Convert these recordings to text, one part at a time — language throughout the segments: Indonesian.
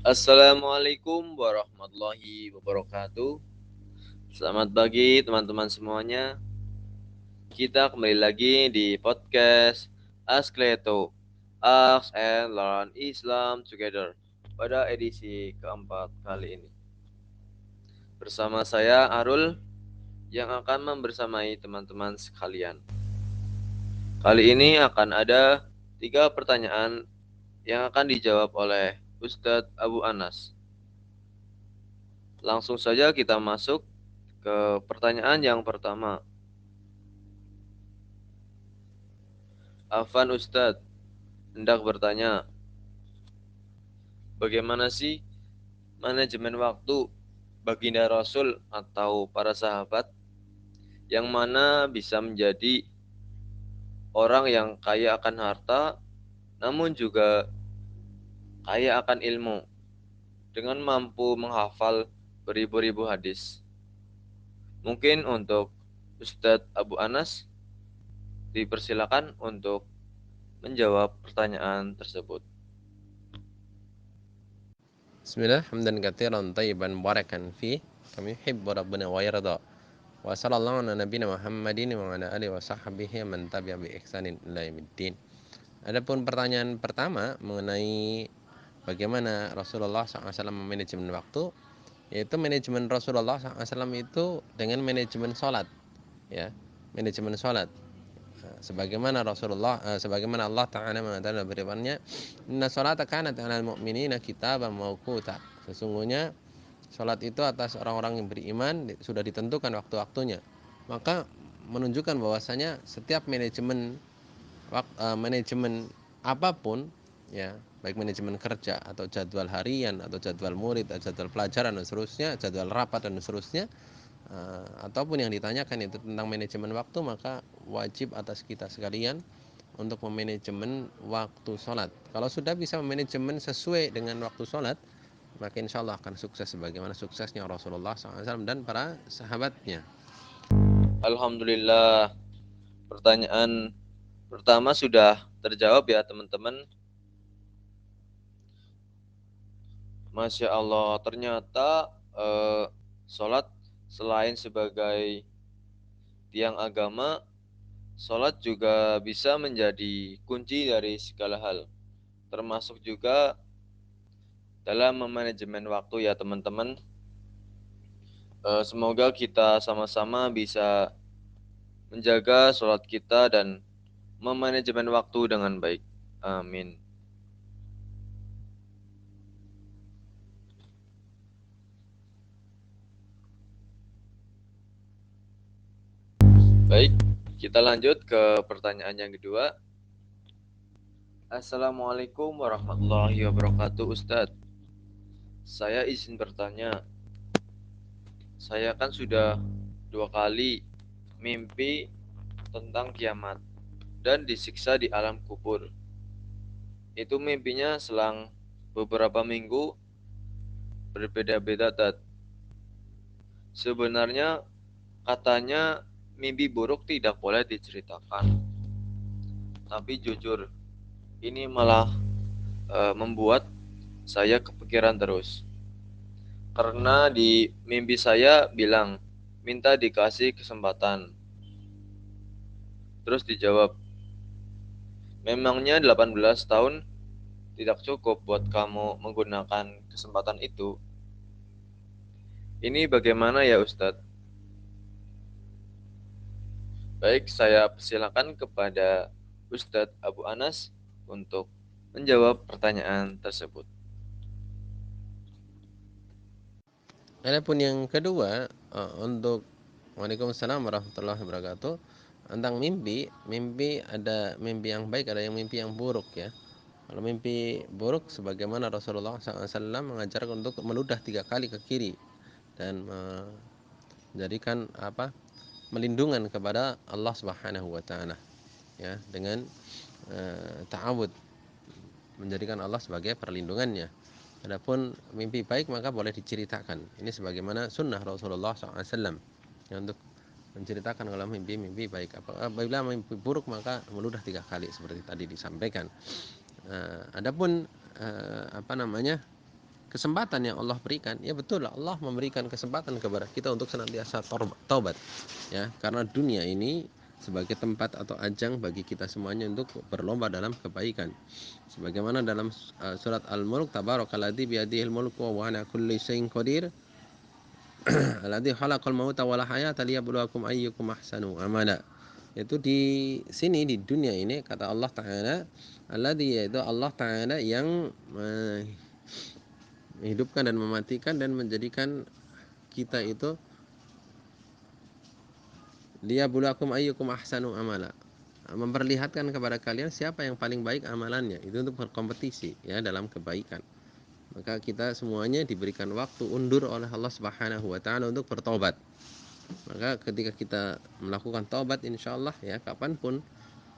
Assalamualaikum warahmatullahi wabarakatuh. Selamat pagi teman-teman semuanya. Kita kembali lagi di podcast Ask Leto, Ask and Learn Islam Together pada edisi keempat kali ini. Bersama saya Arul yang akan membersamai teman-teman sekalian. Kali ini akan ada 3 pertanyaan yang akan dijawab oleh Ustadz Abu Anas. Langsung saja kita masuk ke pertanyaan yang pertama. Afan Ustadz hendak bertanya, bagaimana sih manajemen waktu baginda Rasul atau para sahabat yang mana bisa menjadi orang yang kaya akan harta namun juga kaya akan ilmu dengan mampu menghafal beribu-ribu hadis. Mungkin untuk Ustadz Abu Anas dipersilakan untuk menjawab pertanyaan tersebut. Bismillah, hamdan katsiran tayyiban mubarakan fi kami yuhibbu rabbuna wa yarda. Wa sallallahu ala nabiyina Muhammadin wa ala alihi wa sahbihi man tabi'a bi ihsanin ila yaumiddin. Adapun pertanyaan pertama mengenai bagaimana Rasulullah SAW memanajemen waktu, yaitu manajemen Rasulullah SAW itu dengan manajemen sholat, ya, manajemen sholat. Sebagaimana Allah Ta'ala mengatakan dalam firman-Nya, "Inna sholata kanat 'alal mu'minina kitaban mawquta." Sesungguhnya salat itu atas orang-orang yang beriman sudah ditentukan waktu-waktunya. Maka menunjukkan bahwasanya setiap manajemen apapun, ya, baik manajemen kerja atau jadwal harian atau jadwal murid atau jadwal pelajaran dan seterusnya, jadwal rapat dan seterusnya, ataupun yang ditanyakan itu tentang manajemen waktu, maka wajib atas kita sekalian untuk memanajemen waktu sholat. Kalau sudah bisa memanajemen sesuai dengan waktu sholat, maka insya Allah akan sukses sebagaimana suksesnya Rasulullah SAW dan para sahabatnya. Alhamdulillah, pertanyaan pertama sudah terjawab ya teman-teman. Masya Allah, ternyata sholat selain sebagai tiang agama, sholat juga bisa menjadi kunci dari segala hal, termasuk juga dalam memanajemen waktu ya teman-teman. Semoga kita sama-sama bisa menjaga sholat kita dan memanajemen waktu dengan baik. Amin. Baik, kita lanjut ke pertanyaan yang kedua. Assalamualaikum warahmatullahi wabarakatuh Ustadz. Saya izin bertanya, saya kan sudah 2 kali mimpi tentang kiamat dan disiksa di alam kubur. Itu mimpinya selang beberapa minggu berbeda-beda, Tat. Sebenarnya katanya mimpi buruk tidak boleh diceritakan. Tapi jujur, ini malah membuat saya kepikiran terus. Karena di mimpi saya bilang, minta dikasih kesempatan. Terus dijawab, memangnya 18 tahun tidak cukup buat kamu menggunakan kesempatan itu. Ini bagaimana ya Ustadz? Baik, saya persilakan kepada Ustadz Abu Anas untuk menjawab pertanyaan tersebut. Adapun yang kedua, untuk Waalaikumsalam warahmatullahi wabarakatuh, tentang mimpi ada mimpi yang baik, ada yang mimpi yang buruk, ya. Kalau mimpi buruk, sebagaimana Rasulullah SAW mengajarkan untuk meludah 3 kali ke kiri dan menjadikan melindungan kepada Allah Subhanahu wa taala, ya, dengan ta'awud, menjadikan Allah sebagai perlindungannya. Adapun mimpi baik maka boleh diceritakan. Ini sebagaimana sunnah Rasulullah SAW, ya, untuk menceritakan kalau mimpi baik. Apabila mimpi buruk maka meludah 3 kali seperti tadi disampaikan. Adapun kesempatan yang Allah berikan, ya betul Allah memberikan kesempatan kepada kita untuk senantiasa taubat, ya, karena dunia ini sebagai tempat atau ajang bagi kita semuanya untuk berlomba dalam kebaikan. Sebagaimana dalam surat Al-Mulk, tabarakalladzi biyadihil mulku wa ala kulli syai'in qadir, alladzi khalaqal mauta wal hayata liyabluwakum ayyukum ahsanu amala. Itu di sini di dunia ini kata Allah Ta'ala, alladzi, yaitu Allah Ta'ala yang menghidupkan dan mematikan dan menjadikan kita itu liyabluwakum ayyukum ahsanu amala, memperlihatkan kepada kalian siapa yang paling baik amalannya, itu untuk berkompetisi ya dalam kebaikan. Maka kita semuanya diberikan waktu undur oleh Allah Subhanahu wa taala untuk bertobat. Maka ketika kita melakukan taubat, insya Allah ya, kapanpun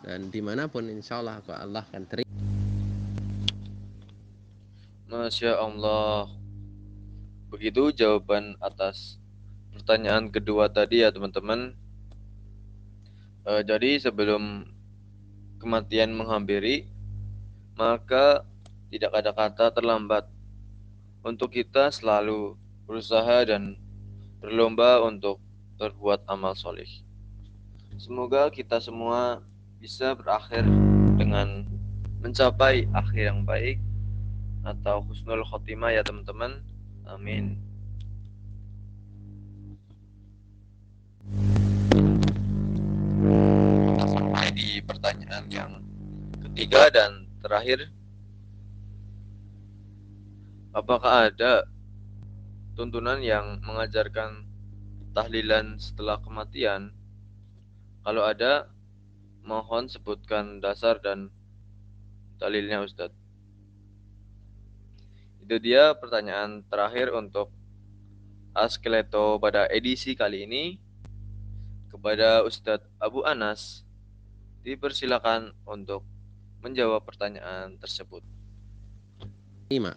dan dimanapun, insya Allah Allah akan terima. Masya Allah. Begitu jawaban atas pertanyaan kedua tadi ya teman-teman. Jadi sebelum kematian menghampiri, maka tidak ada kata terlambat untuk kita selalu berusaha dan berlomba untuk berbuat amal soleh. Semoga kita semua bisa berakhir dengan mencapai akhir yang baik atau husnul khotimah ya teman-teman. Amin. Kita sampai di pertanyaan yang ketiga dan terakhir. Apakah ada tuntunan yang mengajarkan tahlilan setelah kematian? Kalau ada, mohon sebutkan dasar dan dalilnya Ustadz. Itu dia pertanyaan terakhir untuk Askleto pada edisi kali ini. Kepada Ustadz Abu Anas, dipersilakan untuk menjawab pertanyaan tersebut. 5.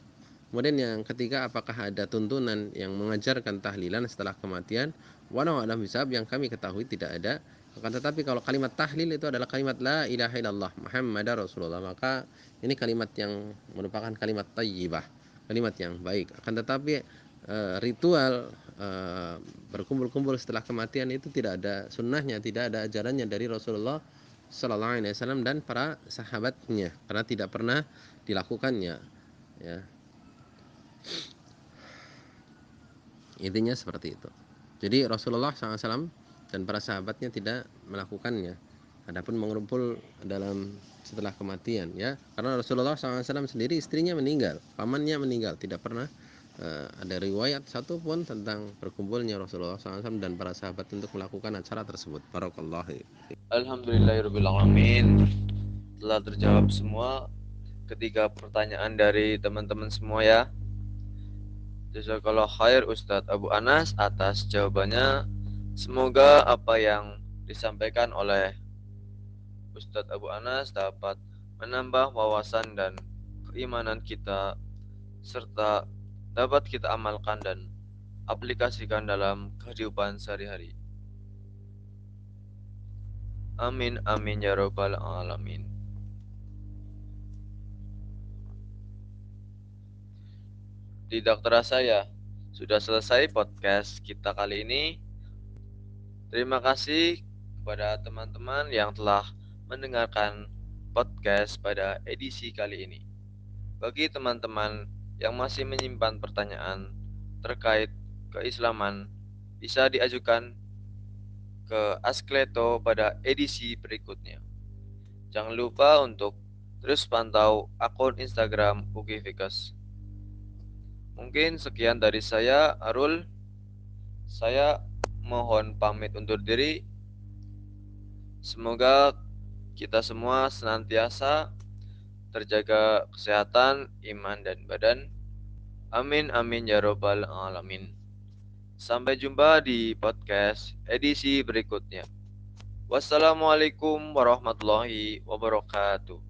Kemudian yang ketiga, apakah ada tuntunan yang mengajarkan tahlilan setelah kematian? Walau alam hisab, yang kami ketahui tidak ada. Akan tetapi kalau kalimat tahlil itu adalah kalimat la ilaha illallah Muhammadar Rasulullah, maka ini kalimat yang merupakan kalimat thayyibah, kalimat yang baik. Akan tetapi ritual berkumpul-kumpul setelah kematian itu tidak ada sunnahnya, tidak ada ajarannya dari Rasulullah Sallallahu Alaihi Wasallam dan para sahabatnya, karena tidak pernah dilakukannya, ya. Intinya seperti itu. Jadi Rasulullah SAW dan para sahabatnya tidak melakukannya. Adapun mengumpul dalam setelah kematian, ya, karena Rasulullah SAW sendiri istrinya meninggal, pamannya meninggal, tidak pernah ada riwayat satupun tentang berkumpulnya Rasulullah SAW dan para sahabat untuk melakukan acara tersebut. Barakallahu. Alhamdulillahirrahmanirrahim. Telah terjawab semua ketiga pertanyaan dari teman-teman semua ya. Jazakallah khair Ustadz Abu Anas atas jawabannya. Semoga apa yang disampaikan oleh Ustadz Abu Anas dapat menambah wawasan dan keimanan kita, serta dapat kita amalkan dan aplikasikan dalam kehidupan sehari-hari. Amin amin ya robbal alamin. Tidak terasa ya, sudah selesai podcast kita kali ini. Terima kasih kepada teman-teman yang telah mendengarkan podcast pada edisi kali ini. Bagi teman-teman yang masih menyimpan pertanyaan terkait keislaman, bisa diajukan ke Askleto pada edisi berikutnya. Jangan lupa untuk terus pantau akun Instagram UGI-Fiqes. Mungkin sekian dari saya, Arul. Saya mohon pamit undur diri. Semoga kita semua senantiasa terjaga kesehatan, iman, dan badan. Amin amin ya robbal alamin. Sampai jumpa di podcast edisi berikutnya. Wassalamualaikum warahmatullahi wabarakatuh.